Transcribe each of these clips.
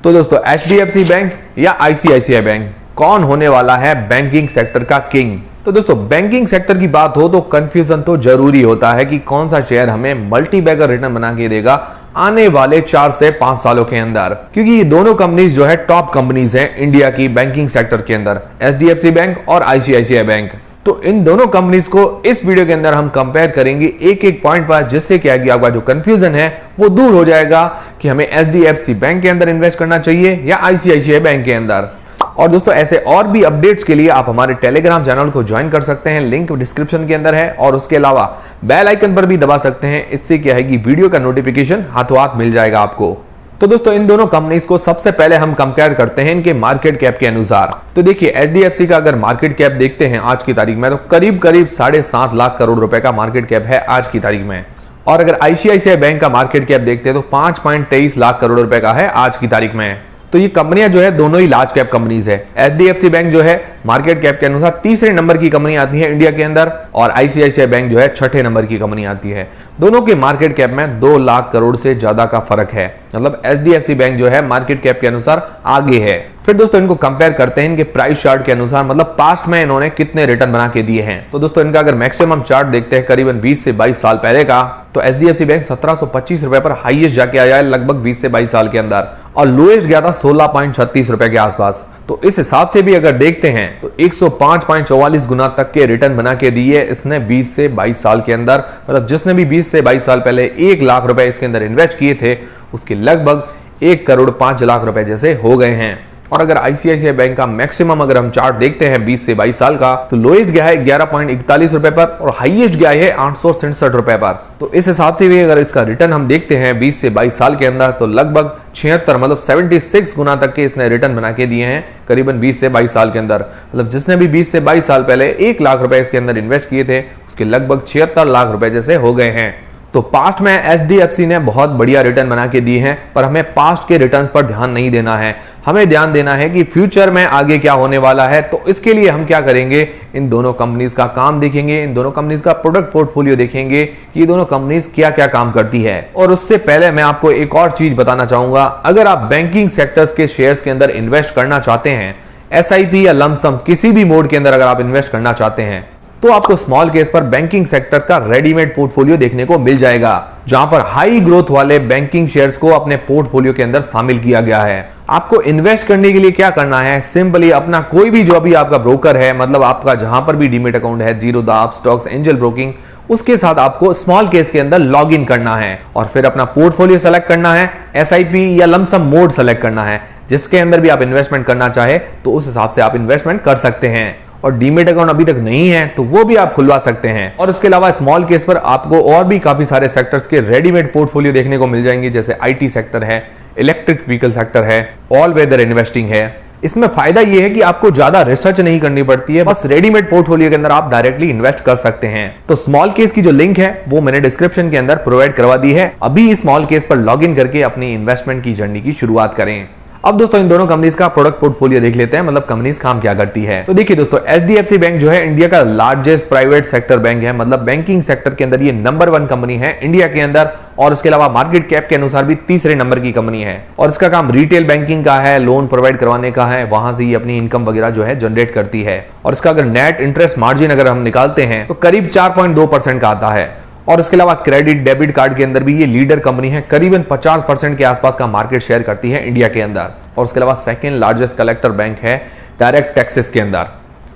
तो दोस्तों HDFC bank या ICICI बैंक, कौन होने वाला है बैंकिंग सेक्टर का किंग? तो दोस्तों बैंकिंग सेक्टर की बात हो तो कंफ्यूजन तो जरूरी होता है कि कौन सा शेयर हमें मल्टी बैगर रिटर्न बना के देगा आने वाले 4 से 5 सालों के अंदर, क्योंकि ये दोनों कंपनीज जो है टॉप कंपनीज हैं इंडिया की बैंकिंग सेक्टर के अंदर, HDFC बैंक और ICICI बैंक। तो इन दोनों कंपनीज को इस वीडियो के अंदर हम कंपेयर करेंगे एक एक पॉइंट पर, जिससे क्या है आपका जो कंफ्यूजन है वो दूर हो जाएगा कि हमें HDFC बैंक के अंदर इन्वेस्ट करना चाहिए या ICICI बैंक के अंदर। और दोस्तों ऐसे और भी अपडेट्स के लिए आप हमारे टेलीग्राम चैनल को ज्वाइन कर सकते हैं, लिंक डिस्क्रिप्शन के अंदर है, और उसके अलावा बेल आइकन पर भी दबा सकते हैं। इससे क्या है कि वीडियो का नोटिफिकेशन हाथों हाथ मिल जाएगा आपको। तो दोस्तों इन दोनों कंपनीज को सबसे पहले हम कंपेयर करते हैं इनके मार्केट कैप के अनुसार। तो देखिए HDFC का अगर मार्केट कैप देखते हैं आज की तारीख में, तो करीब 7.5 लाख करोड़ रुपए का मार्केट कैप है आज की तारीख में। और अगर ICICI बैंक का मार्केट कैप देखते हैं तो 5.23 लाख करोड़ रुपए का है आज की तारीख में। तो ये कंपनियां जो है दोनों ही लार्ज कैप कंपनीज है। HDFC बैंक जो है मार्केट कैप के अनुसार तीसरे नंबर की कंपनी आती है इंडिया के अंदर, और ICICI बैंक जो है छठे नंबर की कंपनी आती है। दोनों के मार्केट कैप में 2 लाख करोड़ से ज्यादा का फर्क है, मतलब HDFC बैंक जो है मार्केट कैप के अनुसार आगे है। फिर दोस्तों इनको कंपेयर करते हैं इनके प्राइस चार्ट के अनुसार, मतलब पास्ट में इन्होंने कितने रिटर्न बना के दिए हैं। तो दोस्तों इनका अगर मैक्सिमम चार्ट देखते हैं करीबन 20 से 22 साल पहले का, तो HDFC बैंक 1725 रुपए पर हाईएस्ट जाके आया है लगभग 20 से 22 साल के अंदर, और लोएस्ट गया था 16.36 रुपए के आसपास। तो इस हिसाब से भी अगर देखते हैं तो 105.44 गुना तक के रिटर्न बना के दिए इसने 20 से 22 साल के अंदर। मतलब जिसने भी 20 से 22 साल पहले 1 लाख रुपए इसके अंदर इन्वेस्ट किए थे, उसके लगभग 1 करोड़ 5 लाख रुपए जैसे हो गए हैं। और अगर ICICI बैंक का मैक्सिमम अगर हम चार्ट देखते हैं 20 से 22 साल का, तो लोएस्ट गया है 11.41 रुपए पर और हाईएस्ट गया है 867 रुपए पर। तो इस हिसाब से भी अगर इसका रिटर्न हम देखते हैं 20 से 22 साल के अंदर, तो लगभग 76 मतलब 76 गुना तक के इसने रिटर्न बना के दिए हैं करीबन 20 से 22 साल के अंदर। मतलब जिसने भी 20 से 22 साल पहले 1 लाख रुपए इसके अंदर इन्वेस्ट किए थे, उसके लगभग 76 लाख रुपए जैसे हो गए हैं। तो पास्ट में HDFC ने बहुत बढ़िया रिटर्न बना के दिए हैं, पर हमें पास्ट के रिटर्न्स पर ध्यान नहीं देना है, हमें ध्यान देना है कि फ्यूचर में आगे क्या होने वाला है। तो इसके लिए हम क्या करेंगे, इन दोनों कंपनीज का काम देखेंगे, इन दोनों कंपनीज का प्रोडक्ट पोर्टफोलियो देखेंगे कि ये दोनों कंपनीज क्या क्या काम करती है। और उससे पहले मैं आपको एक और चीज बताना चाहूंगा, अगर आप बैंकिंग सेक्टर्स के शेयर्स के अंदर इन्वेस्ट करना चाहते हैं, SIP या लमसम किसी भी मोड के अंदर अगर आप इन्वेस्ट करना चाहते हैं, तो आपको स्मॉल केस पर बैंकिंग सेक्टर का रेडीमेड पोर्टफोलियो देखने को मिल जाएगा, जहां पर हाई ग्रोथ वाले बैंकिंग शेयर्स को अपने पोर्टफोलियो के अंदर शामिल किया गया है। आपको इन्वेस्ट करने के लिए क्या करना है, सिंपली अपना कोई भी जो भी आपका ब्रोकर है, मतलब आपका जहां पर भी डीमेट अकाउंट है, जीरोधा, अपस्टॉक्स, एंजल ब्रोकिंग, उसके साथ आपको स्मॉल केस के अंदर लॉग इन करना है और फिर अपना पोर्टफोलियो सेलेक्ट करना है, SIP या लमसम मोड सेलेक्ट करना है, जिसके अंदर भी आप इन्वेस्टमेंट करना चाहे तो उस हिसाब से आप इन्वेस्टमेंट कर सकते हैं। और डीमेट अकाउंट अभी तक नहीं है तो वो भी आप खुलवा सकते हैं। और उसके अलावा स्मॉल केस पर आपको और भी काफी सारे सेक्टर्स के रेडीमेड पोर्टफोलियो देखने को मिल जाएंगे, जैसे IT सेक्टर है, इलेक्ट्रिक व्हीकल सेक्टर है, ऑल वेदर इन्वेस्टिंग है। इसमें फायदा यह है कि आपको ज्यादा रिसर्च नहीं करनी पड़ती है, बस रेडीमेड पोर्टफोलियो के अंदर आप डायरेक्टली इन्वेस्ट कर सकते हैं। तो स्मॉल केस की जो लिंक है वो मैंने डिस्क्रिप्शन के अंदर प्रोवाइड करवा दी है। अभी स्मॉल केस पर लॉग इन करके अपनी इन्वेस्टमेंट की जर्नी की शुरुआत करें। अब दोस्तों इन दोनों कंपनीज का प्रोडक्ट पोर्टफोलियो देख लेते हैं, मतलब कंपनीज काम क्या करती है। तो देखिए दोस्तों HDFC बैंक जो है इंडिया का लार्जेस्ट प्राइवेट सेक्टर बैंक है, मतलब बैंकिंग सेक्टर के अंदर ये नंबर 1 कंपनी है इंडिया के अंदर, और उसके अलावा मार्केट कैप के अनुसार भी तीसरे नंबर की कंपनी है। और इसका काम रिटेल बैंकिंग का है, लोन प्रोवाइड करवाने का है, वहां से ही अपनी इनकम वगैरह जो है जनरेट करती है। और इसका अगर नेट इंटरेस्ट मार्जिन अगर हम निकालते हैं तो करीब 4.2% का आता है। और इसके अलावा क्रेडिट डेबिट कार्ड के अंदर भी ये लीडर कंपनी है, करीबन 50% के आसपास का मार्केट शेयर करती है इंडिया के अंदर। और उसके अलावा सेकंड लार्जेस्ट कलेक्टर बैंक है डायरेक्ट टैक्सेस के अंदर।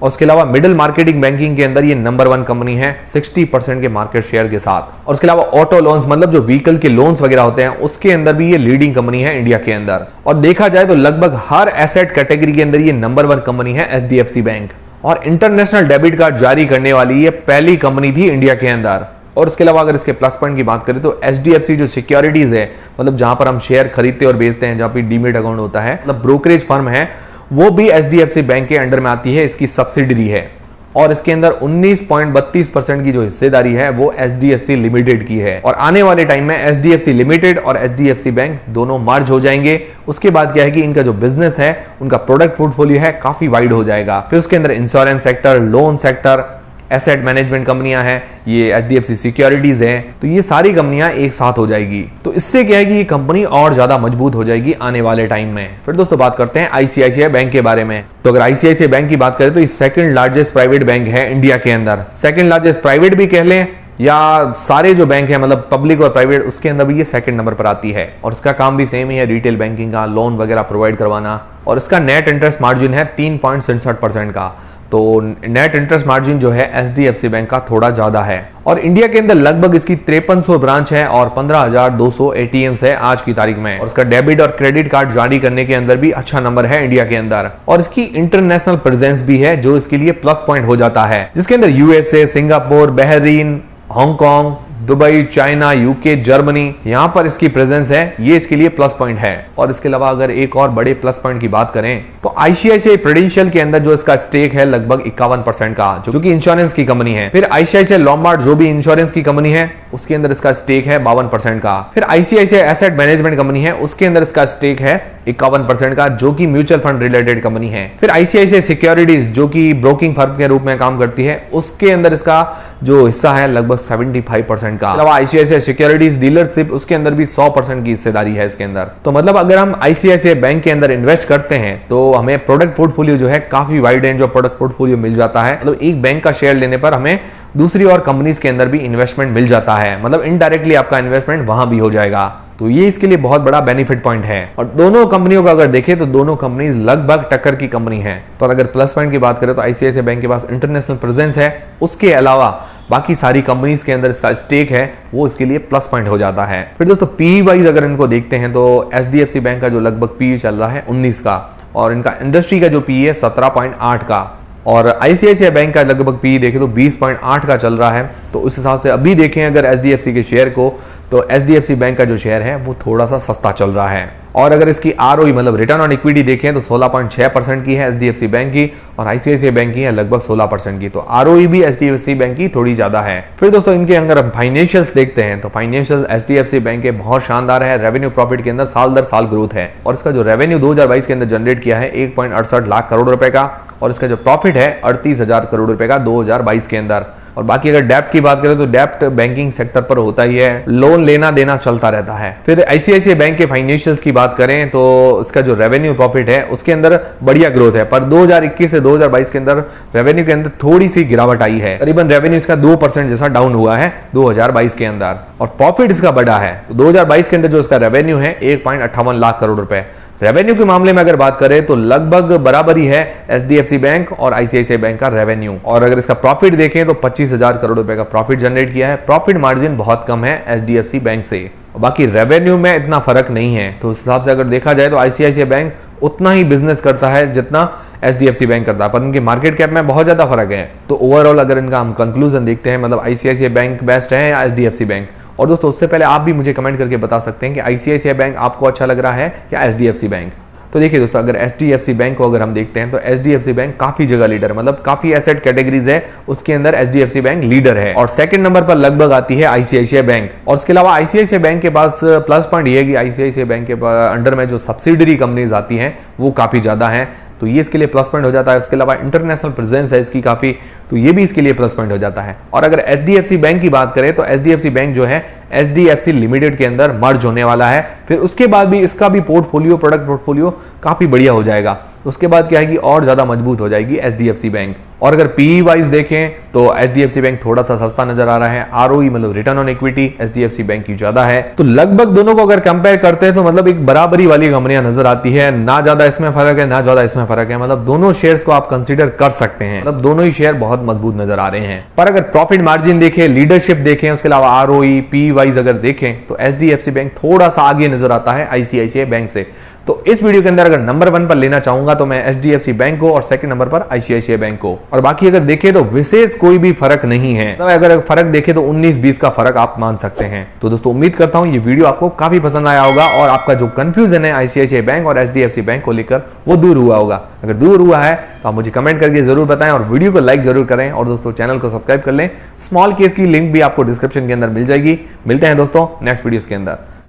और उसके अलावा मिडिल मार्केटिंग बैंकिंग के अंदर ये नंबर 1 कंपनी है 60% के मार्केट शेयर के साथ। और उसके अलावा ऑटो लोन्स, मतलब जो व्हीकल के लोन्स वगैरह होते हैं, उसके अंदर भी ये लीडिंग कंपनी है इंडिया के अंदर। और देखा जाए तो लगभग हर एसेट कैटेगरी के अंदर ये नंबर 1 कंपनी है HDFC बैंक। और इंटरनेशनल डेबिट कार्ड जारी करने वाली ये पहली कंपनी थी इंडिया के अंदर। और उसके अलावा अगर इसके प्लस पॉइंट की बात करें तो HDFC जो सिक्योरिटीज है, मतलब जहां पर हम शेयर खरीदते और बेचते हैं, जहां पे डीमेट अकाउंट होता है, मतलब ब्रोकरेज फर्म है, वो भी HDFC बैंक के अंडर में आती है, इसकी सब्सिडरी है। और इसके अंदर 19.32% की जो हिस्सेदारी है वो HDFC लिमिटेड की है। और आने वाले टाइम में HDFC लिमिटेड और HDFC बैंक दोनों मर्ज हो जाएंगे। उसके बाद क्या है कि इनका जो बिजनेस है, उनका प्रोडक्ट पोर्टफोलियो है, काफी वाइड हो जाएगा। फिर उसके अंदर insurance sector, loan sector, asset management कंपनियां हैं, ये HDFC सिक्योरिटीज है, तो ये सारी कंपनियां एक साथ हो जाएगी। तो इससे क्या है कि ये कंपनी और ज्यादा मजबूत हो जाएगी आने वाले टाइम में। फिर दोस्तों बात करते हैं ICICI बैंक के बारे में। तो अगर ICICI बैंक की बात करें तो ये सेकंड लार्जेस्ट प्राइवेट बैंक है इंडिया के अंदर। सेकंड लार्जेस्ट प्राइवेट भी कह लें या सारे जो बैंक है मतलब पब्लिक और प्राइवेट, उसके अंदर भी ये सेकंड नंबर पर आती है। और इसका काम भी सेम ही है, रिटेल बैंकिंग का, लोन वगैरह प्रोवाइड करवाना। और इसका नेट इंटरेस्ट मार्जिन है 3.67% का। तो नेट इंटरेस्ट मार्जिन जो है HDFC बैंक का थोड़ा ज्यादा है। और इंडिया के अंदर लगभग इसकी 5300 ब्रांच है और 15,200 ATMs है आज की तारीख में। और इसका डेबिट और क्रेडिट कार्ड जारी करने के अंदर भी अच्छा नंबर है इंडिया के अंदर। और इसकी इंटरनेशनल प्रेजेंस भी है जो इसके लिए प्लस पॉइंट हो जाता है, जिसके अंदर USA, Singapore, Bahrain, Hong Kong, Dubai, China, UK, Germany, यहां पर इसकी प्रेजेंस है, ये इसके लिए प्लस पॉइंट है। और इसके अलावा अगर एक और बड़े प्लस पॉइंट की बात करें तो ICICI प्रूडेंशियल के अंदर जो इसका स्टेक है लगभग 51% का, जो कि इंश्योरेंस की कंपनी है। फिर ICICI लोम्बार्ड जो भी इंश्योरेंस की कंपनी है, उसके अंदर इसका स्टेक है 52% का। फिर ICICI एसेट मैनेजमेंट कंपनी है, उसके अंदर इसका स्टेक है 51% का, जो कि म्यूचुअल फंड रिलेटेड कंपनी है। फिर ICICI सिक्योरिटीज जो कि ब्रोकिंग फर्म के रूप में काम करती है, उसके अंदर इसका जो हिस्सा है लगभग 75% का। अलावा ICICI सिक्योरिटीज डीलरशिप, उसके अंदर भी 100% की हिस्सेदारी है इसके अंदर। तो मतलब अगर हम ICICI बैंक के अंदर इन्वेस्ट करते हैं तो हमें प्रोडक्ट पोर्टफोलियो जो है काफी wide range of product portfolio मिल जाता है। मतलब एक बैंक का शेयर लेने पर हमें दूसरी और कंपनीज के अंदर भी इन्वेस्टमेंट मिल जाता है, मतलब इनडायरेक्टली आपका इन्वेस्टमेंट वहां भी हो जाएगा। तो ये इसके लिए बहुत बड़ा बेनिफिट पॉइंट है। और दोनों कंपनियों का अगर देखें तो दोनों कंपनीज लगभग टक्कर की कंपनी है। पर अगर प्लस पॉइंट की बात करें तो ICICI बैंक के पास इंटरनेशनल प्रेजेंस है, उसके अलावा बाकी सारी कंपनीज के अंदर इसका स्टेक है, वो इसके लिए प्लस पॉइंट हो जाता है। फिर दोस्तों PE वाइज अगर इनको देखते हैं तो HDFC बैंक का जो लगभग PE चल रहा है 19 का, और इनका इंडस्ट्री का जो PE है 17.8 का। और ICICI बैंक का लगभग PE देखें तो 20.8 का चल रहा है। तो उस हिसाब से अभी देखें अगर HDFC के शेयर को, तो HDFC बैंक का जो शेयर है वो थोड़ा सा सस्ता चल रहा है। और अगर इसकी ROE मतलब रिटर्न ऑन इक्विटी देखें तो 16.6% की है HDFC बैंक की, और ICICI बैंक की है लगभग 16% की। तो ROE भी HDFC बैंक की थोड़ी ज्यादा है। फिर दोस्तों इनके अगर हम फाइनेंशियल्स देखते हैं तो फाइनेंशियल HDFC बैंक के बहुत शानदार है। रेवेन्यू प्रॉफिट के अंदर साल दर साल ग्रोथ है, और इसका जो रेवेन्यू 2022 के अंदर जनरेट किया है 1.68 लाख करोड़ रुपए का, और इसका जो प्रॉफिट है 38,000 करोड़ रुपए का 2022 के अंदर। और बाकी अगर डेप्ट की बात करें तो डेप्ट बैंकिंग सेक्टर पर होता ही है, लोन लेना देना चलता रहता है। फिर ICICI बैंक के फाइनेंशियल्स की बात करें तो इसका जो रेवेन्यू प्रॉफिट है उसके अंदर बढ़िया ग्रोथ है, पर 2021 से 2022 के अंदर रेवेन्यू के अंदर थोड़ी सी गिरावट आई है। करीबन रेवेन्यू इसका 2% जैसा डाउन हुआ है 2022 के अंदर, और प्रॉफिट इसका बढ़ा है। तो 2022 के अंदर जो इसका रेवेन्यू है 1.58 लाख करोड़ रुपए। रेवेन्यू के मामले में अगर बात करें तो लगभग बराबर ही है HDFC बैंक और ICICI बैंक का रेवेन्यू। और अगर इसका प्रॉफिट देखें तो 25,000 करोड़ रुपए का प्रॉफिट जनरेट किया है। प्रॉफिट मार्जिन बहुत कम है HDFC बैंक से, बाकी रेवेन्यू में इतना फर्क नहीं है। तो उस हिसाब से अगर देखा जाए तो ICICI बैंक उतना ही बिजनेस करता है जितना HDFC बैंक करता है, पर उनके मार्केट कैप में बहुत ज्यादा फर्क है। तो ओवरऑल अगर इनका हम कंक्लूजन देखते हैं, मतलब ICICI बैंक बेस्ट है या HDFC बैंक। और दोस्तों उससे पहले आप भी मुझे कमेंट करके बता सकते हैं कि ICICI बैंक आपको अच्छा लग रहा है या HDFC बैंक। तो देखिए दोस्तों, अगर HDFC बैंक को अगर हम देखते हैं तो HDFC बैंक काफी जगह लीडर, मतलब काफी एसेट कैटेगरीज है उसके अंदर HDFC बैंक लीडर है। और सेकंड नंबर पर लगभग आती है ICICI बैंक। और इसके अलावा ICICI बैंक के पास प्लस पॉइंट ये है कि ICICI बैंक के अंडर में जो सब्सिडरी कंपनीज आती हैं वो काफी ज्यादा है, तो ये इसके लिए प्लस पॉइंट हो जाता है। उसके अलावा इंटरनेशनल प्रेजेंस है इसकी काफी, तो ये भी इसके लिए प्लस पॉइंट हो जाता है। और अगर HDFC बैंक की बात करें तो HDFC बैंक जो है HDFC लिमिटेड के अंदर मर्ज होने वाला है। फिर उसके बाद भी इसका भी पोर्टफोलियो, प्रोडक्ट पोर्टफोलियो काफी बढ़िया हो जाएगा। उसके बाद क्या है कि और ज्यादा मजबूत हो जाएगी HDFC बैंक। और अगर PE वाइज देखें तो HDFC बैंक थोड़ा सा सस्ता नजर आ रहा है। ROE मतलब return on equity HDFC bank की ज्यादा है। तो लगभग दोनों को अगर कंपेयर करते हैं तो मतलब एक बराबरी वाली कंपनियां नजर आती है, ना ज्यादा इसमें फर्क है ना ज्यादा इसमें फर्क है। मतलब दोनों शेयर्स को आप कंसीडर कर सकते हैं, मतलब दोनों ही शेयर बहुत मजबूत नजर आ रहे हैं। पर अगर प्रॉफिट मार्जिन देखें, लीडरशिप देखें, उसके अलावा ROE PE वाइज अगर देखें तो HDFC बैंक थोड़ा सा आगे नजर आता है ICICI बैंक से। तो इस वीडियो के अंदर अगर नंबर 1 पर लेना चाहूंगा तो मैं HDFC बैंक को, और सेकंड नंबर पर ICICI बैंक को। और बाकी अगर देखें तो विशेष कोई भी फर्क नहीं है, तो अगर फर्क देखें तो 19-20 का फर्क आप मान सकते हैं। तो दोस्तों उम्मीद करता हूं ये वीडियो आपको काफी पसंद आया होगा, और आपका जो कंफ्यूजन है ICICI बैंक और HDFC बैंक को लेकर वो दूर हुआ होगा। अगर दूर हुआ है तो आप मुझे कमेंट करके जरूर बताएं, और वीडियो को लाइक जरूर करें, और दोस्तों चैनल को सब्सक्राइब कर लें। स्मॉल केस की लिंक भी आपको डिस्क्रिप्शन के अंदर मिल जाएगी। मिलते हैं दोस्तों नेक्स्ट वीडियोस के अंदर।